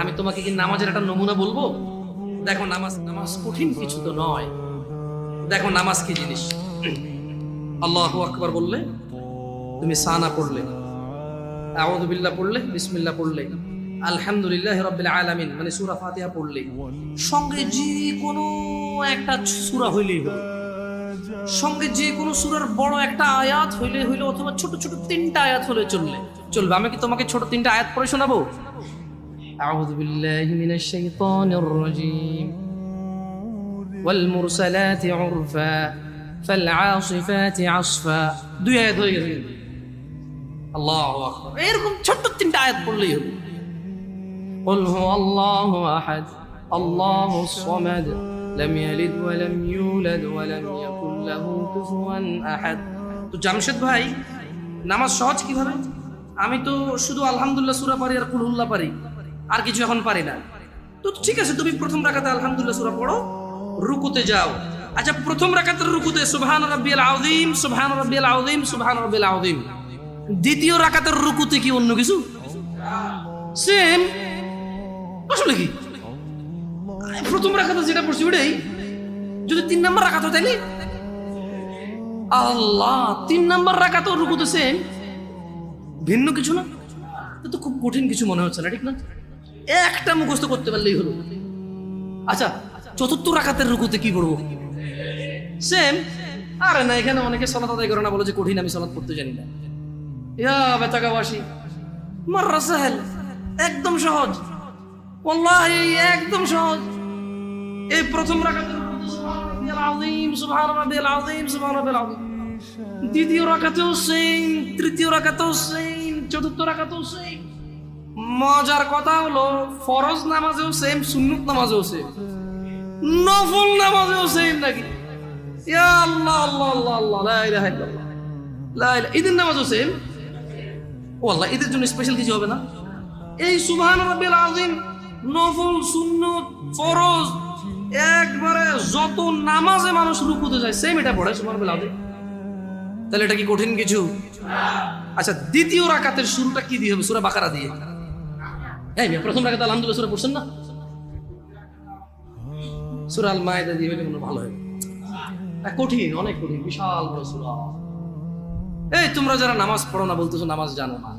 আমি তোমাকে কি নামাজের একটা নমুনা বলবো? দেখো নামাজ নামাজ কঠিন কিছু তো নয়। দেখো নামাজ কি জিনিস। আল্লাহু আকবার বললে, তুমি সানা পড়লে, আউযু বিল্লাহ পড়লে, বিসমিল্লাহ পড়লে, আলহামদুলিল্লাহি রাব্বিল আলামিন মানে সূরা ফাতিহা পড়লে, সঙ্গে যে কোনো একটা সূরা হইলেই হলো, সঙ্গে যে কোনো সূরার বড় একটা আয়াত হইলে হইলো, অথবা ছোট ছোট তিনটা আয়াত হলে চলবে। আমি কি তোমাকে ছোট তিনটা আয়াত পড়ে শোনাবো? আউযু বিল্লাহি মিনাশ শাইতানির রাজীম, ওয়াল মুরসালাতি উরফা ফাল আসিফাতি আসফা। দুই আয়াত হয়ে গেছে। আল্লাহু আকবার। এরকম ছোট তিনটা আয়াত পড়লেই হবে। কুল হুয়াল্লাহু আহাদ আল্লাহুস সামাদ লাম ইয়ালিদ ওয়া লাম ইউলাদ ওয়া লাম ইয়াকুল লাহু কুফুয়ান আহাদ। তো জামশেদ ভাই, নামাজ সহজ কিভাবে? আমি তো শুধু আলহামদুলিল্লাহ সূরা পারি আর কুল হুল্লাহ পারি, আর কিছু এখন পারি না। তো ঠিক আছে, তুমি প্রথম রাকাতে আলহামদুলিল্লাহ সূরা পড়ো, রুকুতে যাও। আচ্ছা, প্রথম রাকাতের রুকুতে সুবহান রাব্বিয়াল আযীম, সুবহান রাব্বিয়াল আযীম, সুবহান রাব্বিয়াল আযীম। দ্বিতীয় রাকাতের রুকুতে কি অন্য কিছু? সেম। আসলে কি প্রথম রাকাতে যেটা পড়ছি ওটাই, যদি 3 নাম্বার রাকাত হয় তাইলে আল্লাহ 3 নাম্বার রাকাত রুকুতে সেম, ভিন্ন কিছু না। তো খুব কঠিন কিছু মনে হচ্ছে না, ঠিক না? একটা মুখস্থ করতে পারলেই হলো। আচ্ছা, চতুর্থ রাকাতের রুকুতে কি পড়বো? সেম। আরে না, এখানে অনেকে সালাত আদায় করে না, বলে যে কঠিন, আমি সালাত পড়তে জানি না। ইয়া বেতাগাওয়াশি, মাররা সাহেল, একদম সহজ, ওয়াল্লাহি একদম সহজ। এই প্রথম রাকাতের রুকুতে সুবহান রাব্বিয়াল আযীম, সুবহান রাব্বিয়াল আযীম, সুবহান রাব্বিয়াল আযীম। দ্বিতীয় রাকাতেও সেম, তৃতীয় রাকাতেও সেম, চতুর্থ রাকাতেও সেম। মজার কথা হলো, ফরজ নামাজেও সেম, সুন্নত নামাজেও সেম, নফল নামাজেও সেম নাকি? ইয়া আল্লাহ আল্লাহ আল্লাহ আল্লাহ, লা ইলাহা ইল্লাল্লাহ, লা ইলাহা। ঈদের নামাজও সেম। ও আল্লাহ, ঈদের জন্য স্পেশাল কিছু হবে না? এই সুবহান রাব্বিল আযীম, নফল, সুন্নত, ফরজ, একবারে যত নামাজে মানুষ রুকুতে যায় সেম এটা পড়ে সুবহান রাব্বিল আযীম। তাহলে এটা কি কঠিন কিছু? আচ্ছা, দ্বিতীয় রাকাতের শুরুটা কি দিয়ে হবে? সূরা বাকারা দিয়ে। এই প্রথম রাকাতে আলহামদুলিল্লাহ সূরা পড়ছেন না? সূরা আল মায়েদা দিয়ে হলে মনে ভালো হয়। কঠিন, অনেক কঠিন, বিশাল বড় সূরা। এই তোমরা যারা নামাজ পড়ো না বলতেছো নামাজ জানো না,